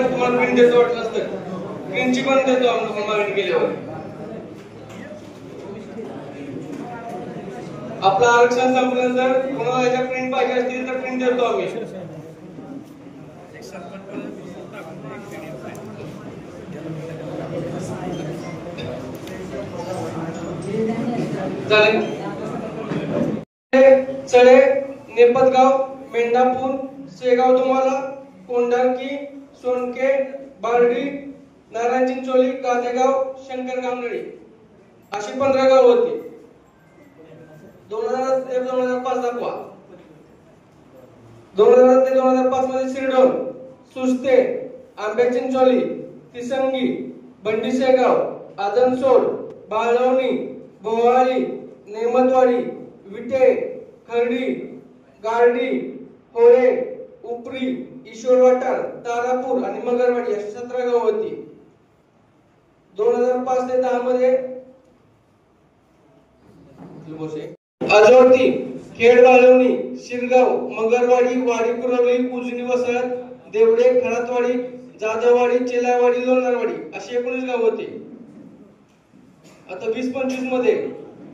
तुम्हाला प्रिंट देतो वाटलं असतं, प्रिंटची पण देतो आम्ही मागणी केल्यावर. आपलं आरक्षण संपल्यानंतर कोणाला याच्या प्रिंट पाहिजे असतील तर प्रिंट देतो आम्ही. चळे, नेपदगाव, मेंढापूर, शेगाव तुम्हाला, कोंढारकी, सोनके, बारडी, नारायण चिंचोली, गादेगाव, शंकरगाव, नळी अशी 15 गाव होती. 2000 ते 2005 दाखवा. 2000 ते 2005 मध्ये शिरडोन, सुस्ते, आंबेचिंचोली, तिसंगी, बंडीशेगाव, आजनसोड, बाळवणी, भोवाळी, नेमतवाडी, विटे, खर्डी, गारडी, होळे, उपरी, ईश्वरवाटार, तारापूर आणि मगरवाडी अशी 17 गाव होती. 2005 ते 10 मध्ये आजोळती, खेड, बाळवणी, शिरगाव, मगरवाडी, वाडी कुरवली, उजनी वसाहत, देवडे, खरातवाडी, जाधववाडी, चेलावाडी, लोणारवाडी अशी 19 गाव होती. आता 20-25 मध्ये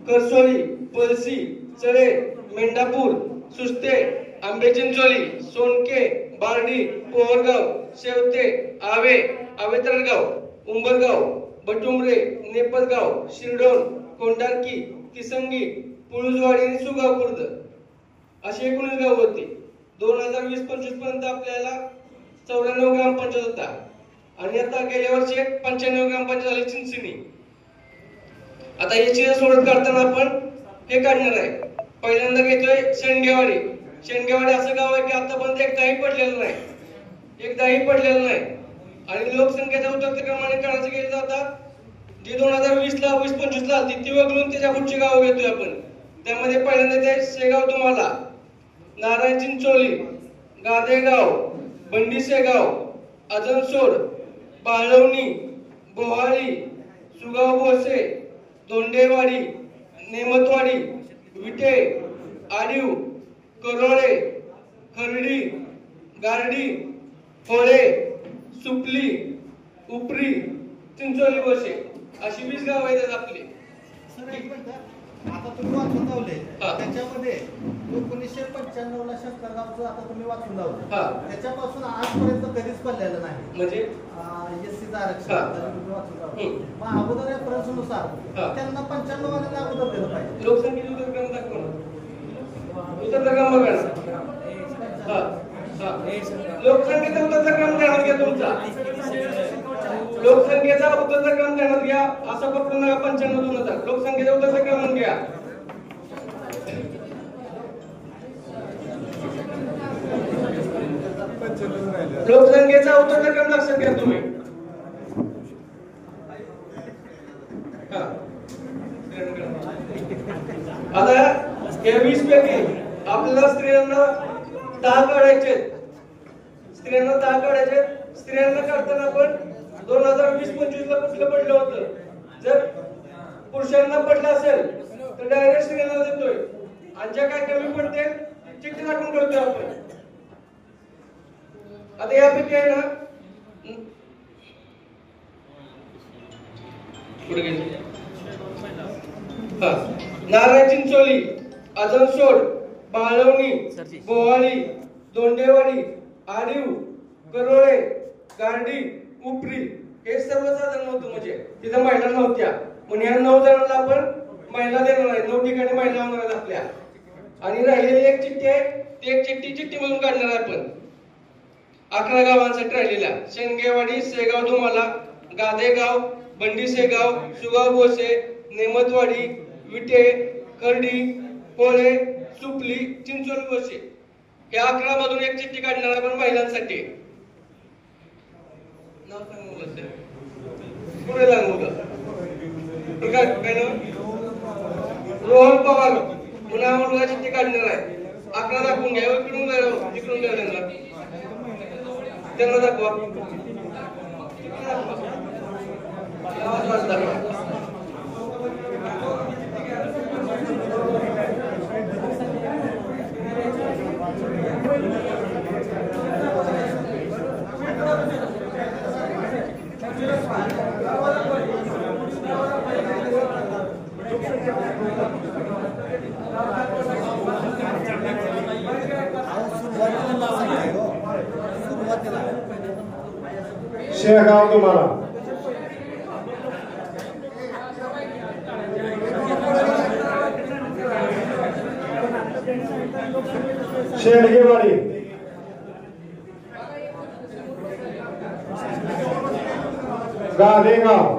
करसोळी, पळसी, चळे, मेंढापूर, सुस्ते, आंबेचिंचोली, सोनके, बारडी, पोहरगाव, शेवते, आवे, आवेतरगाव, उंबरगाव, बटुमरे, नेपदगाव, शिरडोन, कोंढारकी, तिसंगी, पुळुजवाडी आणि सुगाव खुर्द अशी 19 गाव होती. 2020-25 पर्यंत आपल्याला 94 ग्रामपंचायत होता आणि आता गेल्या वर्षी 95 ग्रामपंचायत झाली चिंचणी. आता याची सोडत काढताना आपण हे काढणार आहे. पहिल्यांदा घेतोय शेंडगेवाडी. शेंडगेवाडी असं गाव आहे की आतापर्यंत एकदाही पडलेलं नाही आणि लोकसंख्येच्या उतरतेक्रमाने काढायचं गेलं आता जे 2020 ला 20-25 ला ती वगळून त्याच्या पुढची गाव घेतोय आपण. त्यामध्ये पहिल्यांदा ते शेगाव तुम्हाला, नारायण चिंचोली, गादेगाव, बंडीशेगाव, अजनसोड, बाळवणी, बोहाळी, सुगाव भोसे, दोंडेवाडी, नेमतवाडी, विटे, आडीव, करोळे, खर्डी, गारडी, होळे, सुपली, उपरी, चिंचोली भोसे अशी 20 गाव आहेत आपली. आता तुम्ही वाचून लावले त्याच्यामध्ये 1995 ला शंकरगावचं आता तुम्ही वाचून लावलं, त्याच्यापासून आजपर्यंत कधीच पडलेलं नाही म्हणजे एससीचं आरक्षण तुम्ही वाचून लावलं. मग अगोदर या प्रश्नानुसार त्यांना 95 वाल्यांना अगोदर दिलं पाहिजे. लोकसंख्येची उतरक्रम दाखवा, उतरक्रम बघा. लोकसंख्येचा उतरक्रम ध्यानात घ्या तुमचा. लोकसंख्येचा उतरक्रम ध्यानात घ्या. असं पकडून नका 95 2000. लोकसंख्येचा उतरक्रम घ्या. लोकसंख्येचा उतरक्रम लक्षात घ्या तुम्ही. आता या 20 पैकी आपल्याला स्त्रियांना 10 काढायचे. स्त्रियांना काढताना आपण 2020-25 ला कुठलं पडलं होतं. जर पुरुषांना पडलं असेल तर डायरेक्ट स्त्रियांना देतोय आणि ज्या काय कमी पडते चिठ्ठी टाकून ठेवतोय आपण. आता यापैकी आहे ना पुढे गेले नारायण चिंचोली, अजनसोड, बाळवणी, बोहाळी, दोंडेवाडी, आडीव, करोळे, गारडी, उपरी हे सर्वसाधारण होतं. म्हणजे तिथं महिला नव्हत्या म्हणून ह्या 9 जणांना आपण महिला देणार आहे. 9 ठिकाणी महिला होणार आहेत आपल्या. आणि राहिलेली एक चिठ्ठी आहे ती एक चिठ्ठी म्हणून काढणार आहे आपण 11 गावांसाठी राहिलेल्या. शेंडगेवाडी, शेगाव तुम्हाला, गादेगाव, बंडीशेगाव, सुगाव भोसे, नेमतवाडी, विटे, खर्डी, होळे, सुपली, चिंचोली भोसे या 11 मधून एक चिठ्ठी काढणार आपण महिलांसाठी. पुढे रोहन पवार पुन्हा मुलगा चिठ्ठी काढणार आहे. 11 दाखवून घ्या. इकडून द्या त्यांना. त्यांना दाखवा. शेगाव तुम्हाला शेडगेवाडी गादेगाव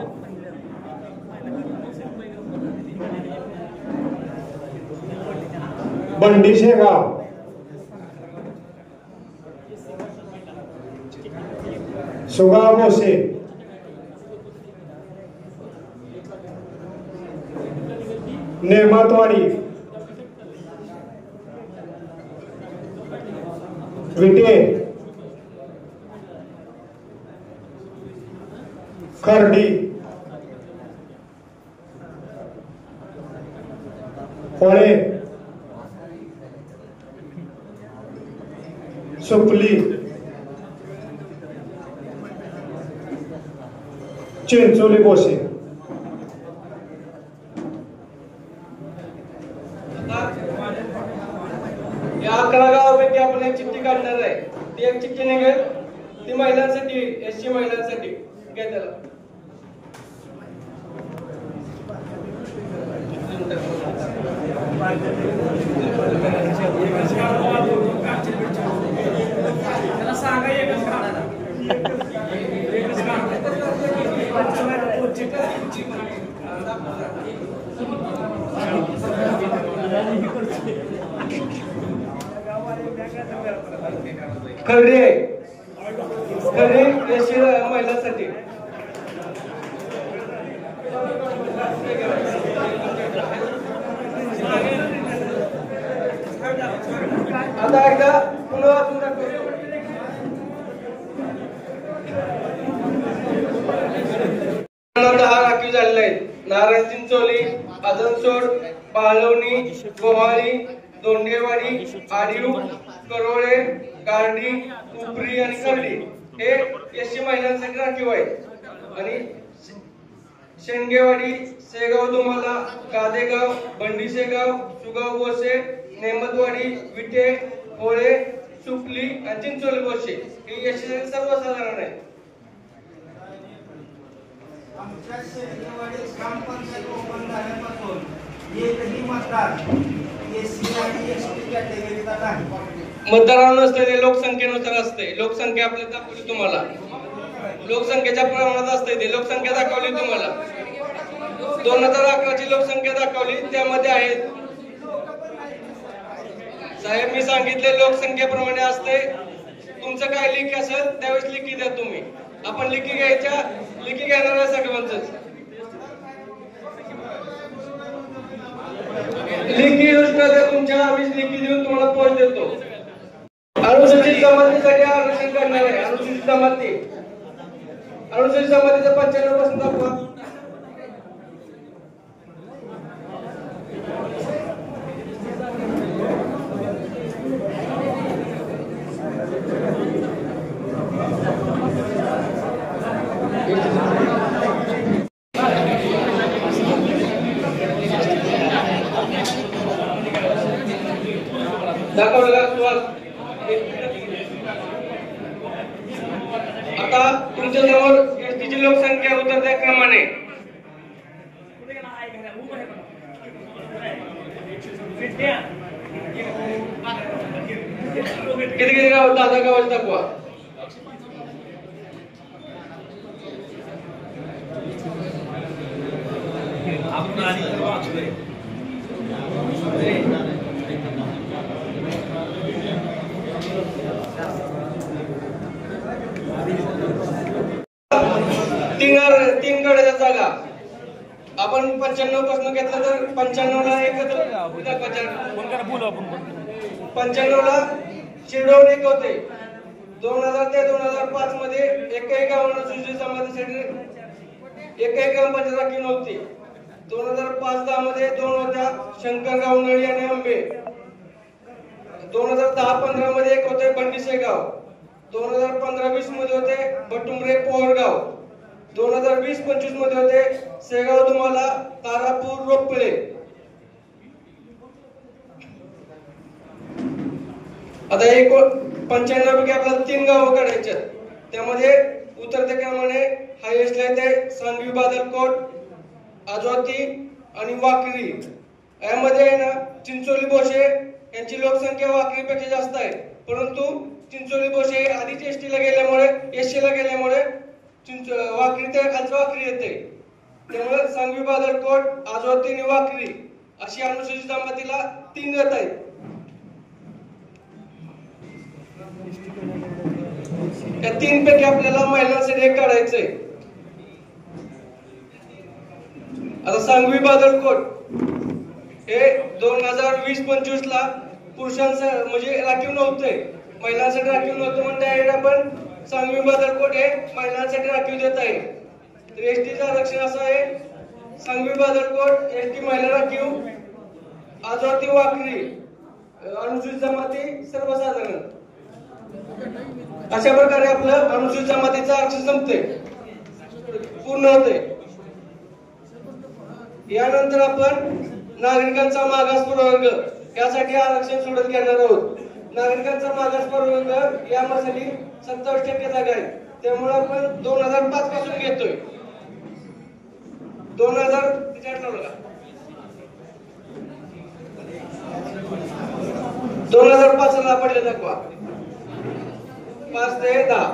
बंडी शेगाव सुगाव बोसे नेमातवाडी विटे खर्डी होळे सुपली चिंचोली बोसे. या 11 गावापैकी आपण एक चिठ्ठी काढणार आहे. ती एक चिठ्ठी निघेल, ती महिलांसाठी, एससी महिलांसाठी. काय त्याला खर्डी आहे. खर्डी एससी महिलांसाठी. आता एकदा पुन्हा वाचून दाखवतो. हा राखीव झालेला आहे. नारायण चिंचोली, आदनसोड, पाळवणी, गोहाळी, दोंडेवाडी, आडीव, करोळे, गारडी, उपरी आणि खर्डी हे एससी महिलांसाठी राखीव आहे. आणि शेंगेवाडी, शेगाव दुमाला, गादेगाव, बंडी शेगाव, सुगाव बोसे, नेमतवाडी, विटे, होळे, सुपली आणि चिंचोली बोसे हे एससी सर्वसाधारण आहे. आमच्या शेंगेवाडी ग्रामपंचायत ओपन झाल्यापासून एकही मतदार एससी आणि एसटी कॅटेगरीचा नाही. मतदारांना नसते, ते लोकसंख्येनुसार असते. लोकसंख्या आपली दाखवली तुम्हाला, लोकसंख्येच्या प्रमाणात असते. ते लोकसंख्या दाखवली तुम्हाला. 2011 ची लोकसंख्या दाखवली, त्यामध्ये आहेत साहेब मी सांगितले लोकसंख्येप्रमाणे असते. तुमचं काय लिखी असेल त्यावेळेस लिखी द्या तुम्ही. आपण लिखी घेणार आहे सगळ्यांचंच. लिखी योजना द्या तुमच्या, आम्ही लिखी देऊन तुम्हाला पोच देतो. अनुसूचित जमातीसाठी आरक्षण करणार आहे. अनुसूचित जमाती, अनुसूचित जमातीचा 95% दाखवा. आता तुमच्या जवळ एसटीची लोकसंख्या उतरत्या क्रमाने किती किती गाव, 10 गावाची दाखवा. तीन गडाच्या जागा आपण 95 पासून घेतलं तर 95 ला एकत्र 95 ला शिरडोन एक होते. 2000 ते 2005 मध्ये एकही गाव अनुसूचित जमातीसाठी एकही ग्रामपंचायत राखीव नव्हती. 2005-10 मध्ये 2 होत्या, शंकरगाव, नळी आणि आंबे. 2010-15 मध्ये एक होते बंडीसेगाव. 2015-20 मध्ये होते बटुमरे, पोहरगाव. 2020-25 मध्ये होते सेगाव, दुमाला, तारापूर, रोपळे. आता 95 पैकी आपल्याला 3 गावं काढायची. त्यामध्ये उतरत्या क्रमाने हायेस्ट आहे सांगवी, बादलकोट, आजोती आणि वाकरी. यामध्ये आहे ना चिंचोली, बोशे यांची लोकसंख्या वाकरीपेक्षा जास्त आहे, परंतु चिंचोली, बोशे आधीच एसटीला गेल्यामुळे वाकरी ते खालचं वाकरी येते. त्यामुळे सांगवी, बादलकोट, आजोती आणि वाकरी अशी अनुसूचित जमातीला 3 गट आहेत. या 3 पैकी आपल्याला महिलांसाठी एक काढायचंय. आता सांगवी, बादलकोट हे 2020-25 ला पुरुषांचं म्हणजे राखीव नव्हते, महिलांसाठी राखीव नव्हतं, म्हणून आपण सांगवी, बादलकोट हे महिलांसाठी राखीव देत आहे. तर एसटीचं आरक्षण असं आहे, सांगवी, बादलकोट एसटी महिला राखीव, आजोती, वाकरी अनुसूचित जमाती सर्वसाधारण. अशा प्रकारे आपलं अनुसूचित जमातीचं आरक्षण संपते, पूर्ण होते. यानंतर आपण नागरिकांचा मागास प्रवर्ग यासाठी आरक्षण सोडत घेणार आहोत. नागरिकांचा मागास प्रवर्ग यामध्ये 27% जागा आहे, त्यामुळे आपण 2005 पासून घेतोय. 2005 ला पडले दाखवा 5 ते 10.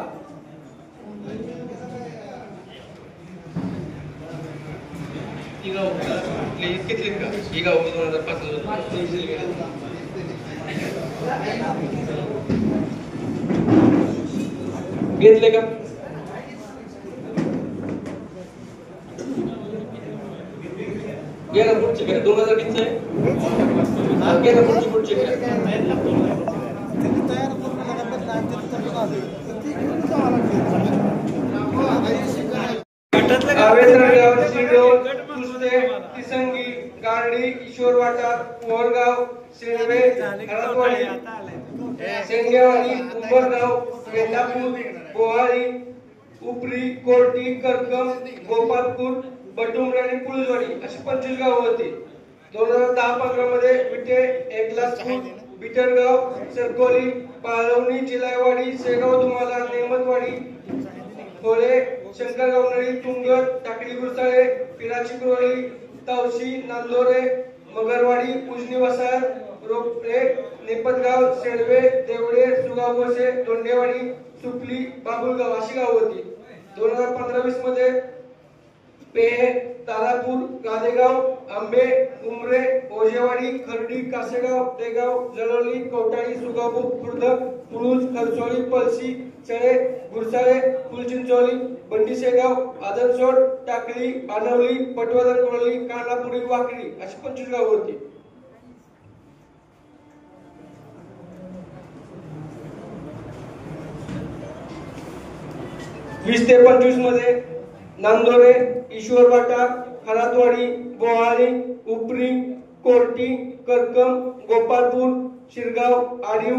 घेतले का? गेला पुढचे काय 2000 किती आहे? गेला पुढचे तिसंगी, गारडी, ईश्वरवाटा, पोहरगाव, शेळवे, खरातवाडी, शेंगेवाडी, उंबरगाव, वेंदापूर, पोहाळी, उपरी, कोर्टी, करकम, गोपालपूर, बटुमरे आणि पुळजवाडी अशी 25 गावं होती. 2010-15 मध्ये विटे, एकलासपूर, बिटरगाव, सरकोली, पाळवणी, चिलायवाडी, सेगाव, दुमाला, नेमतवाडी, खोळे, शंकरगाव, नळी, तुंगट, टाकळी, गुरसाळे, पिराची कुरवली, तावशी, नांदोरे, मगरवाडी, उजनी, वसार, रोपळे, नेपतगाव, शेळवे, देवडे, सुगाव, बोसे, दोंडेवाडी, सुपली, बाबुळगाव अशी गावं होती. 2015-20 मध्ये पेहे, तारापूर, गादेगाव, आंबे, उमरे, ओजेवाडी, खर्डी, कासेगाव, देगाव, जलोली, कवटाळी, सुगापूर, खुर्द, पुळूज, खरसोळी, पळशी, चळे, गुरसाळे, फुलचिंचोली, बंडीसेगाव, आदनसोड, टाकळी, आनवली, पटवर्धन, कोळी, कानापुरी, वाकडी अशी 25 गावं होती. वीस ते 25 मध्ये नांदोरे, ईश्वरवाटा, खरातवाडी, बोहाळी, उपरी, कोर्टी, करकम, गोपालपूर, शिरगाव, आडीव,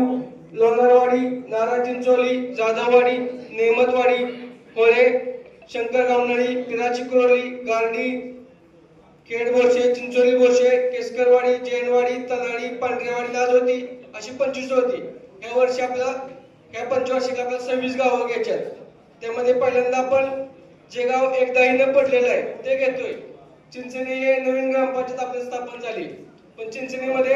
लोणारवाडी, नाराचिंचोली, जाधववाडी, नेमतवाडी, होळे, शंकरगाव, नळी, पिराची कुरवली, गारडी, खेडबोशे, चिंचोली बोशे, केसकरवाडी, जैनवाडी, तलाडी, पांढरेवाडी, लाजोती अशी 25 होती. या वर्षी या पंचवार्षिक आपल्याला 26 गावं घ्यायच्यात. त्यामध्ये पहिल्यांदा आपण जे गाव एकदाहीने पडलेलं आहे ते घेतोय. चिंचणी हे नवीन ग्रामपंचायत आपली स्थापन झाली, पण चिंचणीमध्ये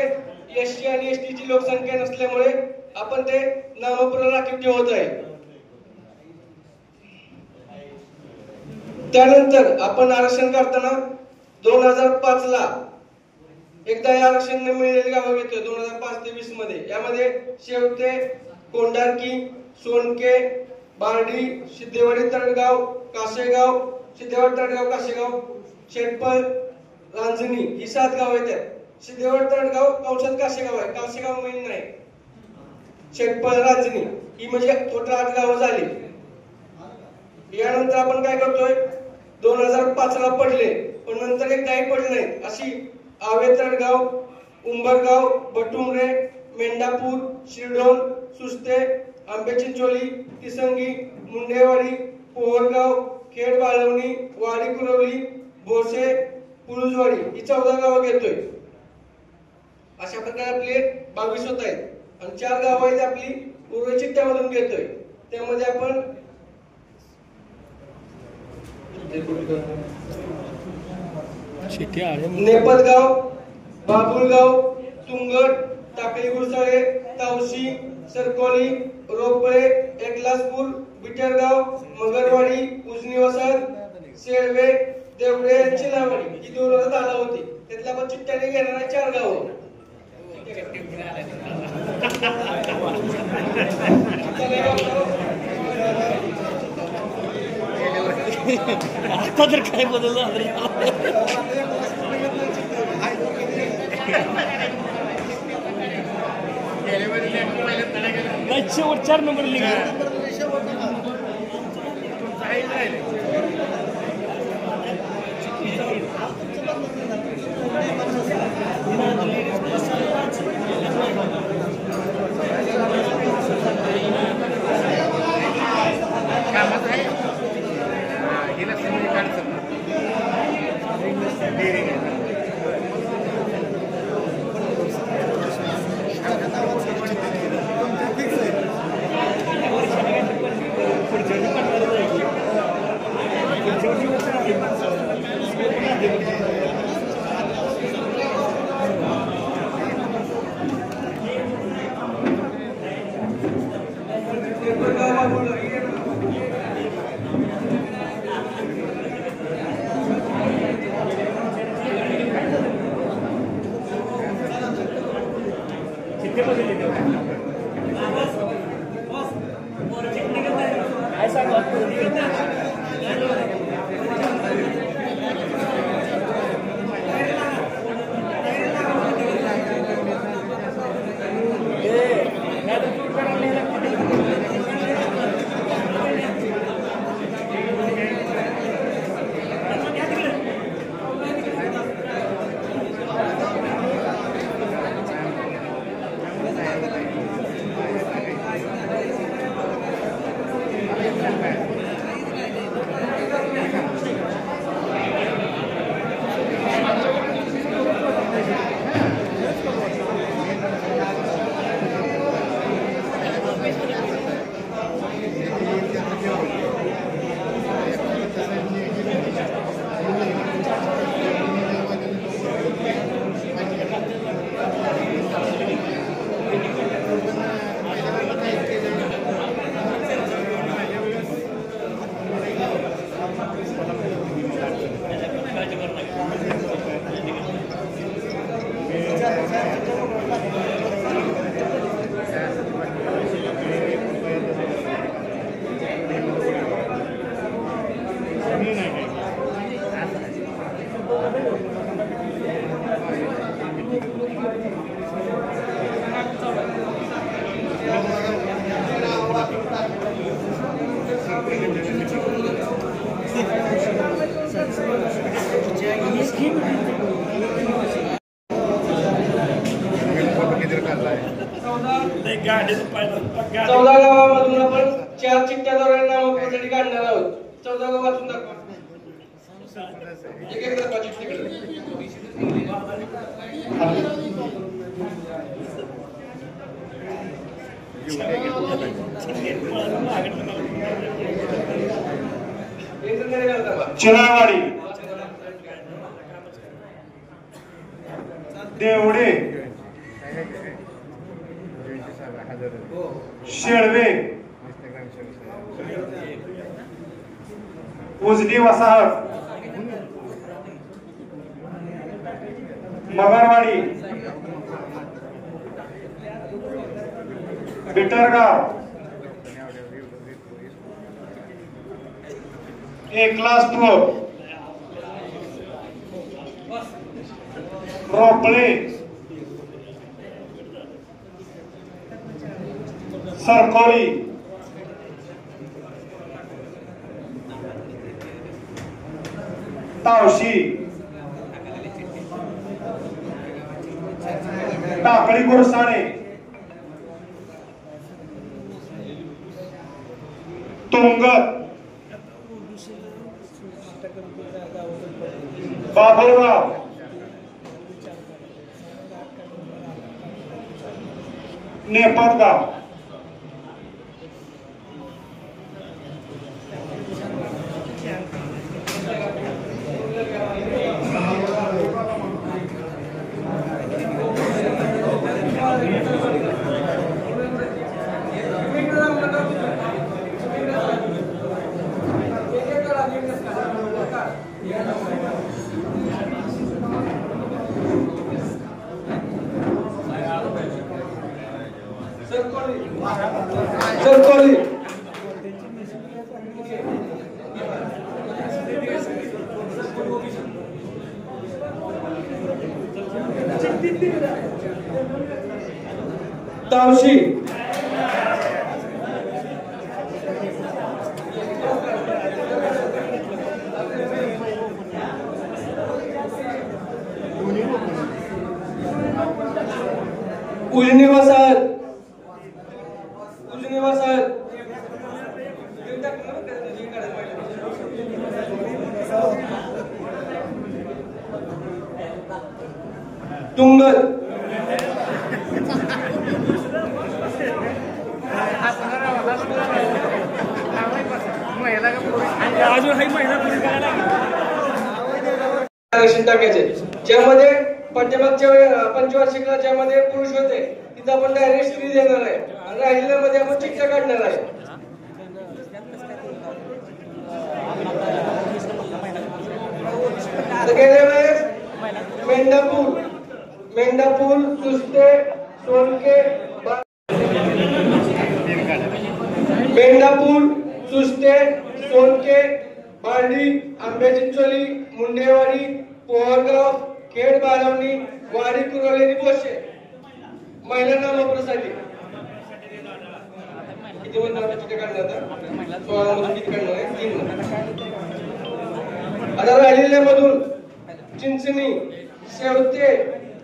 एसटी आणि एसटीची लोकसंख्या नसल्यामुळे आपण ते नामपुरा राखीव ठेवत आहे. त्यानंतर आपण आरक्षण करताना 2005 ला एकदा हे आरक्षण मिळालेली गावं घेतोय. 2005 ते 20 मध्ये यामध्ये शेवते, कोंडारकी, सोनके, बारडी, सिद्धेवाडी, तळगाव, कासेगाव, सिद्धेवाडी, तळगाव, कासेगाव, शेटपळ, रांजणी ही 7 गाव आहेत. सिद्धेवाडी, तळगाव कंसात कासेगाव आहे, कासेगाव मेन नाही. शेटपळ, रांजणी ही म्हणजे टोटल 8 गावं झाली. यानंतर आपण काय करतोय 2005 ला पडले पण नंतर एक काही पडले नाही अशी आवेतडगाव, उंबरगाव, बटुमरे, मेंढापूर, शिरडोन, सुस्ते, आंबेचिंचोली, तिसंगी, मुंडेवाडी, पोहरगाव, खेड बाळवणी, वाडी कुरवली, भोसे, पुरुजवाडी ही 14 गावं घेतोय. अशा प्रकारे आपले 22 होत आहेत आणि 4 गावं आहेत आपली उर्वरित चिठ्ठ्यामधून घेतोय. त्यामध्ये आपण नेपदगाव, बाबुळगाव, तुंगट, टाकळी गुरसाळे, तावशी, सरकोली, रोपळे, एकलासपूर, बिटरगाव, मगरवाडी, उजनी वसाहत, शेळवे, देवडे, चिलावाडी ही 2010 होती. त्यातल्या आपण चिठ्ठ्याने घेणाऱ्या 4 गावं. आता तर काय बदललं शेवट 4 नंबर लिहिला. चौदा गावामधून आपण 4 चिठ्ठ्याद्वारे नामपत्र काढणार आहोत. 14 गाव वाचून दाखवा. एक दाखवा चिठ्ठीकडे. चिलावाडी, देवडे, शेळवे, उजनी वसाहत, मगरवाडी, बिटरगाव, एकलासपूर, रोपळे, सरकोली, तावशी टाकळी गुरसाणे तुंगत बाभळगाव नेपाळगाव सरकोली तावशी उजनी वसाहत तुंगत आरक्षण टाकायचे ज्यामध्ये पाठ्यमागच्या पंचवार्षिकला ज्यामध्ये पुरुष होते तिथं आपण डायरेक्ट स्त्री देणार आहे आणि राहिलेल्यामध्ये आपण चिठ्ठ्या काढणार आहे. गेल्या वेळेस मेंढापूर सुस्ते सोनके बार्डी आंबेचिंचोली मुंडेवाडी पोहरगाव खेड बाळवणी वाडी कुरवली बोशे महिला नामप्रसाठी किती चिठ्ठ्या काढणार आता 16 मधून किती काढणार आहे 3 आता राहिलेल्यामधून चिंचणी शेवते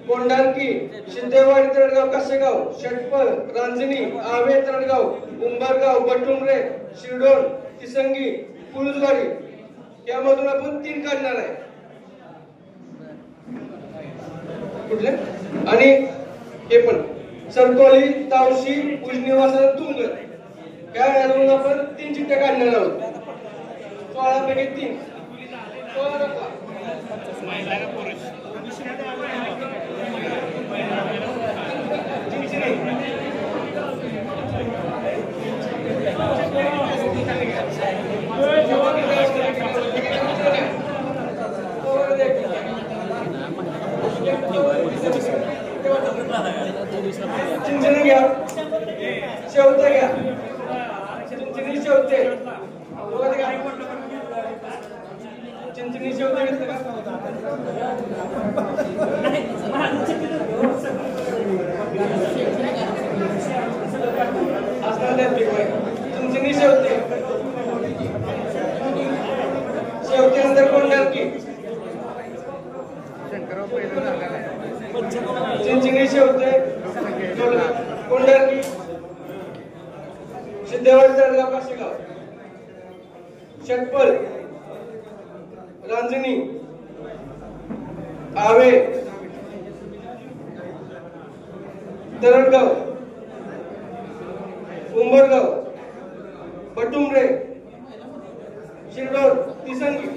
कोंढारकी सिद्धेवाडी तळगाव कासेगाव षटपल रांजणी आवे तळगाव उंबरगाव बटुंबरे शिरडोन तिसंगी पुळुजवाडी यामधून आपण 3 काढणार आहे. कुठले आणि हे पण सरकोली तावशी उजनी वसाहत तुंगत यामधून आपण 3 चिठ्ठ्या काढणार आहोत. 16 पैकी 3 चिंचणी घ्या शेवते घ्या चिंचणी शेवते चिंचणी शेवते घेतलं का चिंचणी शेवते नंतर कोंढारकी चिंचणी शेवते कोंढारकी सिद्धेवाडी तळगाव कासेगाव षटपल रांजणी आवे तरडगाव उंबरगाव बटुंबरे शिरडोन तिसंगी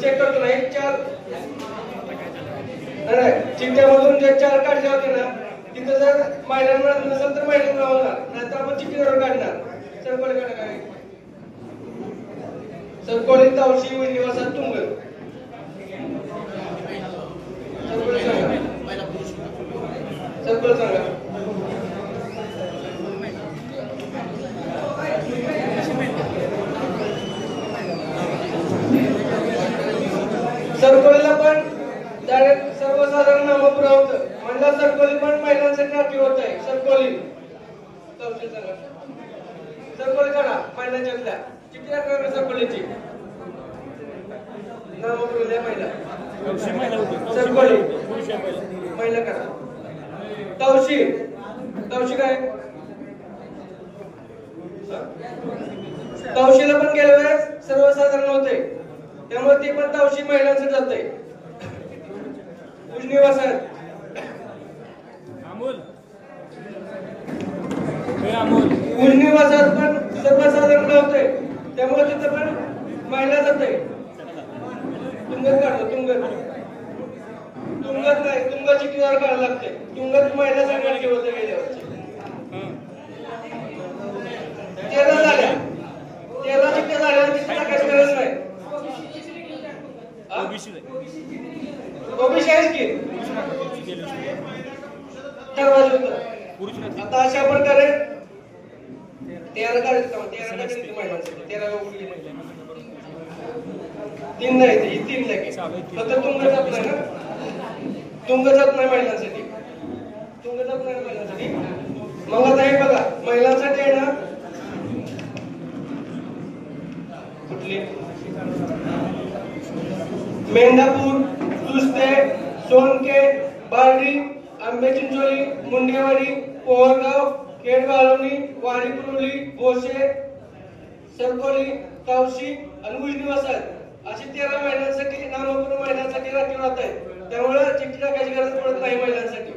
चेक करतो ना 1 4 चिठ्ठ्यामधून जे 4 काढले होते ना तिथं जर महिलांना नसेल तर महिलांना होणार नाहीतर आपण चिठ्ठीवर काढणार. सरकोली काय सरकोली तावशी उजनी वसाहत तुंगत सरकोली सांगा सरकोलीला पण सर्वसाधारण नामपुरा होतं महिला सरकोली पण महिलांसाठी राखीव होत आहे. सरकोली सरकोली काढा महिलांच्यातल्या किती राखीव सरकोलीची नाव बोलले महिला सरकोली महिला काढा. तवशी तवशी काय तवशीला पण गेल्या वेळेस सर्वसाधारण होते त्यामुळे ती पण तवशी महिलांसाठी जाते. उजनी वसाहत उजनी वसाहत पण सर्वसाधारण होते त्यामुळे तिथे पण महिला जाते. तुंगत काढतो तुंगत तुंगत नाही तुंगाची किनार काढायला लागते. तुंगत महिला संघटना होते गेल्या वर्षी 13 झाल्या 13 चिठ्ठ्या झाल्या तिथे टाकायची गरज नाही. ओबीसी आहे की आता अशा प्रकारे 13 काढायचं 3 नाही 3 लागे फक्त तुंग जात नाही ना तुंग जात नाही महिलांसाठी तुंग जात नाही महिलांसाठी. मग आता हे बघा महिलांसाठी आहे ना कुठली मेंढापूर सुस्ते सोनके बार्डी आंबेचिंचोली मुंडेवाडी पोहरगाव खेडगाळवणी वाडी कुरुली भोसे सरकोली तावशी आणि उजनी वसाहत अशी 13 महिलांसाठी नामपूर्ण महिलांसाठी राखीव राहत आहेत. त्यामुळे चिठ्ठी टाकायची गरज पडत नाही महिलांसाठी.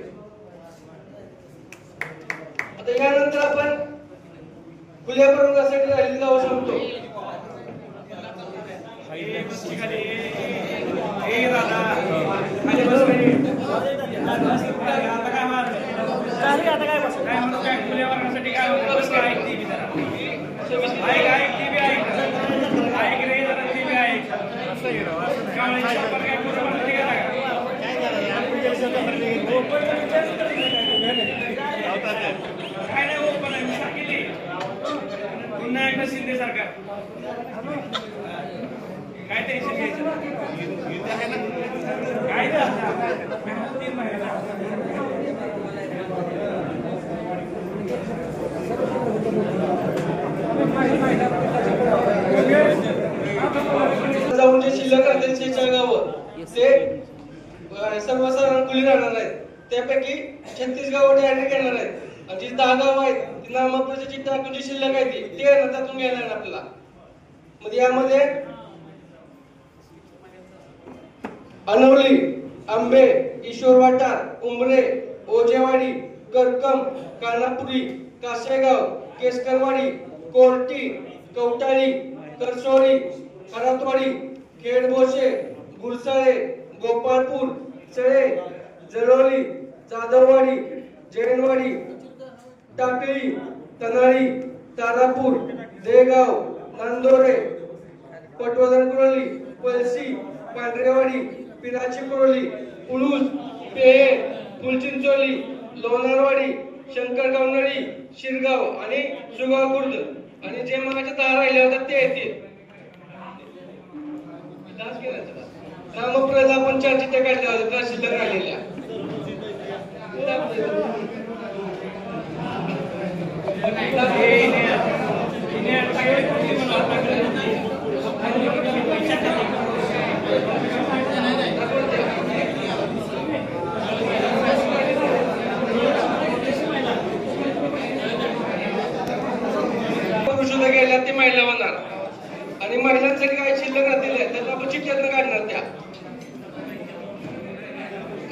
आता यानंतर आपण खुल्या प्रवर्गासाठी राहिलेली गावं सांगतो. पुन्हा एकदा शिंदे सरकार काय टेन्शन घ्यायचं काय 3 महिना जाऊन जे शिल्लक राहतील 46 गावं ते सर्वसाधारण खुली राहणार आहेत. त्यापैकी 36 गावं डायरेक्ट येणार आहेत आणि जी 10 गावं आहेत ती नाममात्रची चिठ्ठी टाकून जी शिल्लक आहे ती त्यातून घेणार आपल्याला. मग यामध्ये अनवली आंबे ईश्वरवाटा उमरे ओजेवाडी करकम कानापुरी कासेगाव केसकरवाडी कोर्टी कवटाळी करसोळी खरातवाडी खेडभोसे गुरसाळे गोपाळपूर चळे जळोली जाधववाडी जैनवाडी टाकळी तनाळी तारापूर देगाव नांदोरे पटवर्धन कुरोली पळशी पांढरेवाडी पिराची कुरोली उळूस पेहे फुलचिंचोली लोणारवाडी शंकरगाव नळी शिरगाव आणि सुगाव खुर्द आणि जे मागाच्या 10 राहिले होतात ते येतील. नामप्रला आपण 4 चिठ्ठ्या काढल्या होत्या शिल्लक राहिलेल्या. पुरुषाला गेल्या ते महिला होणार आणि महिलांसाठी काही शिल्लक राहतील त्यात आपण चिठ्ठ्यातनं काढणार त्या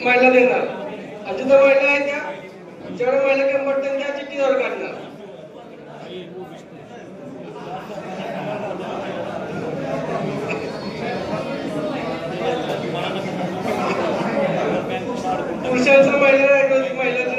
महिला देणार आणि जिथं महिला आहे त्या जेवढ्या महिला कमी पडतात त्या चिठ्ठीवर काढणार. पुरुषांचं महिला महिलांचं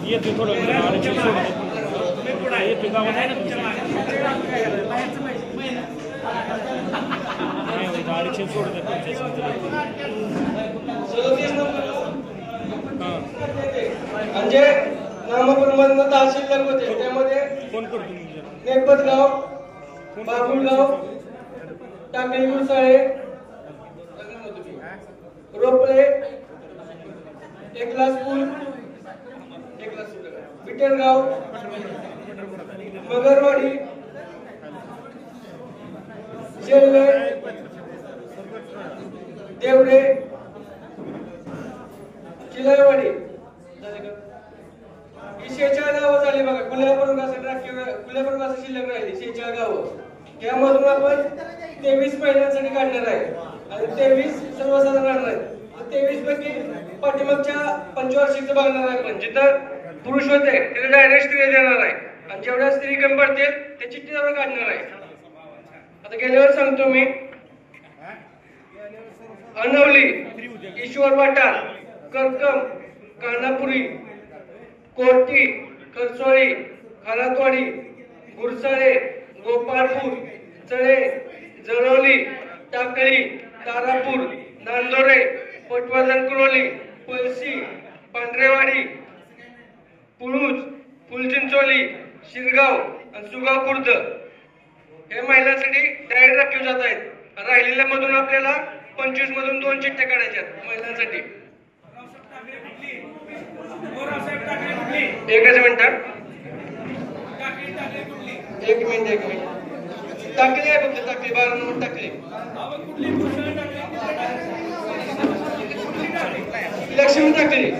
येते थोडं येते गावात आहे ना अडीचशे सोडत म्हणजे नामप्रमाण 10 शिल्लक होते. त्यामध्ये फोन करतो नेपतगाव, बाबुळगाव, टाकळी गुरसाळे, रोपळे, एकलासपूर, विठ्ठलगाव, मगरवाडी, शेलवे, देवडे, चिलारवाडी ही 46 गावं झाली बघा. खुल्यापर्यंत असं शिल्लक राहिली 46 गावं. त्यामधून आपण 23 महिलांसाठी काढणार आहे आणि 23 सर्वसाधारण काढणार आहे. 23 पैकी पाठीमागच्या पंचवार्षिकचं बघणार आहे आपण. जिथं पुरुष होते तिथे डायरेक्ट स्त्री देणार आहे आणि जेवढ्या स्त्री कमी पडतील ते चिठ्ठीवर काढणार आहे. आता गेल्यावर सांगतो मी. अनवली, ईश्वर वाटा, करकम, कानापुरी, कोटी, करसोळी, खालातवाडी, गुरसाळे, गोपाळपूर, चळे, जळवली, टाकळी, तारापूर, नांदोरे, पटवर्धन कुरोली, पळशी, पांढरेवाडी, पुळूज, फुलचिंचोली, शिरगाव आणि सुगाव खुर्द हे महिलांसाठी डायरेक्ट राखीव जात आहेत. राहिलेल्या मधून आपल्याला 25 मधून 2 चिठ्ठ्या काढायच्या महिलांसाठी. एकच मिनिट. एक मिनिट. टाकली आहे फक्त टाकली 12 नंबर टाकली. लक्ष्मी टाकली.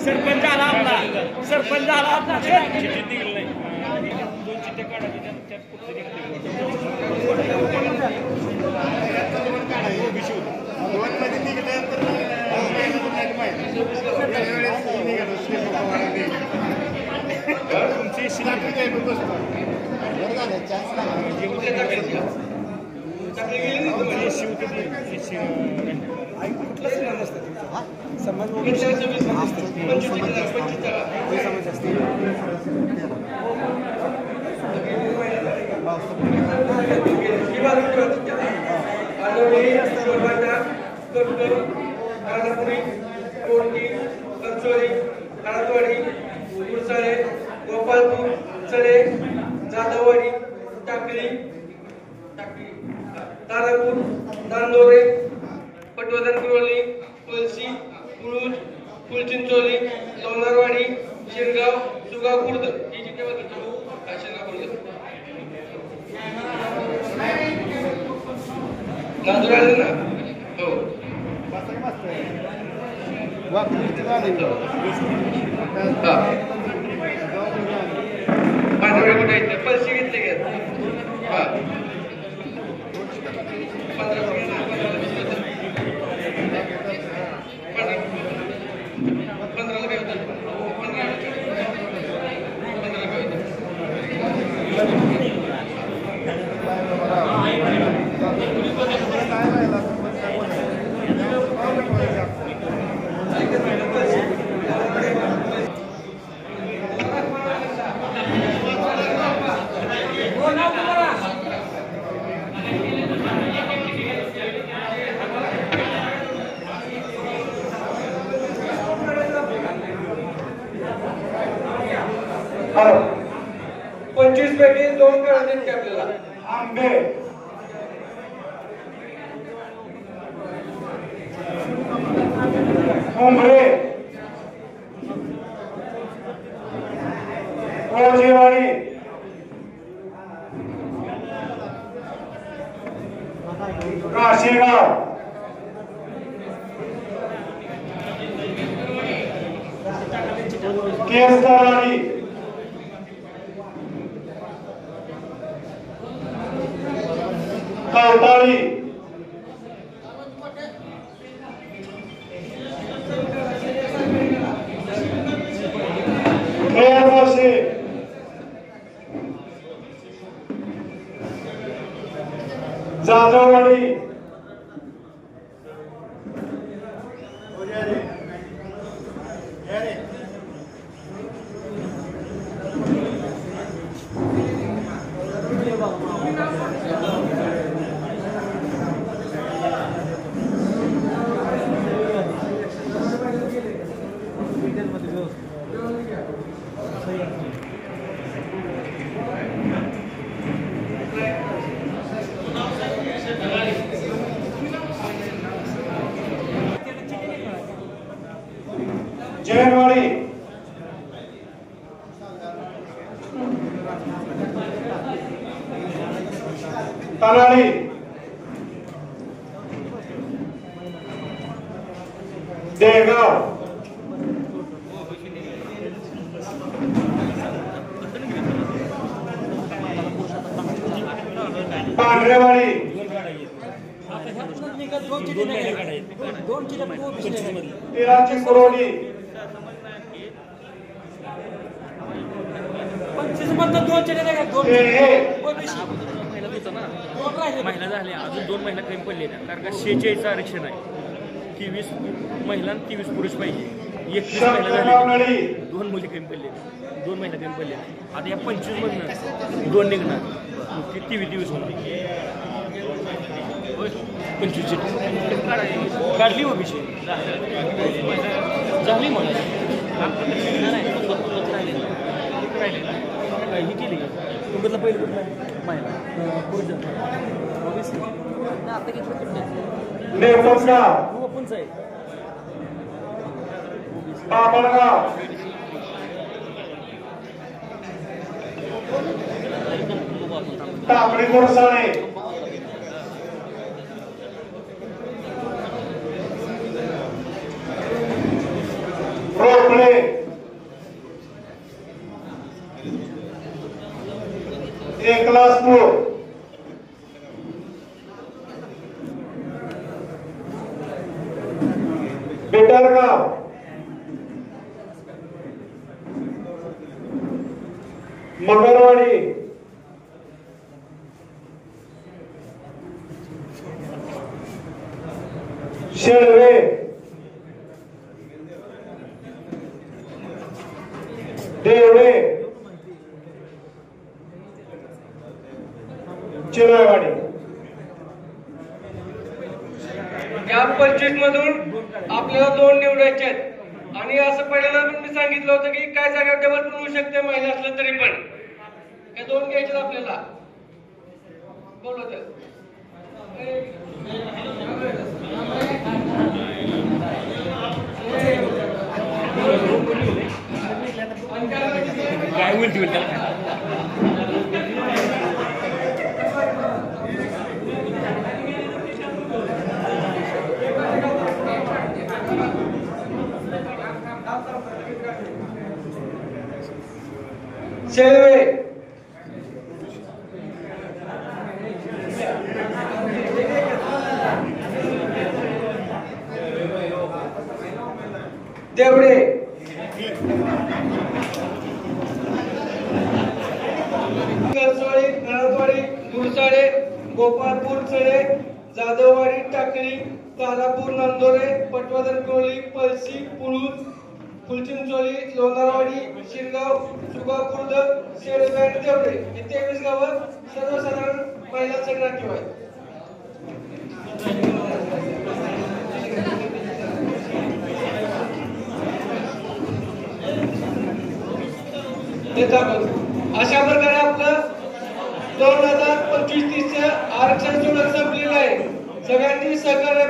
सरपंच आला आपला. सरपंच आला आपला. चिठ्ठी निघली नाही. 2 चिठ्ठ्या काढायच्या त्यात कुठे तुमची गुरसाळे, गोपाळपूर, चळे, जाधववाडी, टाकळी, तारापूर, नांदोरे, पटवर्धन कुरोली, पळशी, पुळूज, फुलचिंचोली, लोणारवाडी, शिरगाव, सुगाव खुर्द ही जिथे नांदुराला ना. हो पांढरे कुठे येते पळशी घेतले घेत. हा 15 काय होतं. 15 काय होतं. हॅलो 25 पैकी 2 काढायचे की आपल्याला. आंबे, उमरे, कोळजेवाडी, काशेगाव, केसरवाडी, कवताळी, खेळवासे, जाधववाडी जैनवाडी तलाडी देगाव पांढरेवाडी तिराची कुरोडी 25 महिला झाल्या अजून 2 महिला कमी पडलेल्या कारण का 46 आरक्षण आहे 23 महिला आणि 23 पुरुष पाहिजे 21 महिला झाल्या 2 मुली कमी पडले 2 महिला कमी पडल्या आता या 25 मधनं 2 निघणार ती 23 होती 25 काढली ओबीसी झाली म्हणा ही केली तुमच्यातलं पहिलं कुठलं महिला पुरुष आता नेमगाव ओपनच आहे बाबळगाव तांबडी गोरसाणे रोपळे एकलासपूर बेटरगाव मगरवाडी शेळवे देवळे चिरायवाडी या 25 मधून आपल्याला 2 निवडायचे आहेत आणि असं पहिल्यांदा पण मी सांगितलं होतं की काय जागा डबल पण होऊ शकते महिला असलं तरी पण हे 2 घ्यायचे आपल्याला बोलवत काय होईल ती त्याला शेळवे देवडे खळदवाडी गुरसाडे गोपाळपूर चढे जाधववाडी टाकळी तारापूर नांदोरे पटवर्धन कोळी पळशी पुळूस फुलचिंचोली लोणारवाडी शिरगाव सुगा खुर्द शेळवे आणि देवडे हे 23 गावं सर्वसाधारण महिलांसाठी राखीव आहेत अशा प्रकारे आपलं 2025-30 आरक्षण सोडून संपलेलं आहे सगळ्यांनी सहकार्य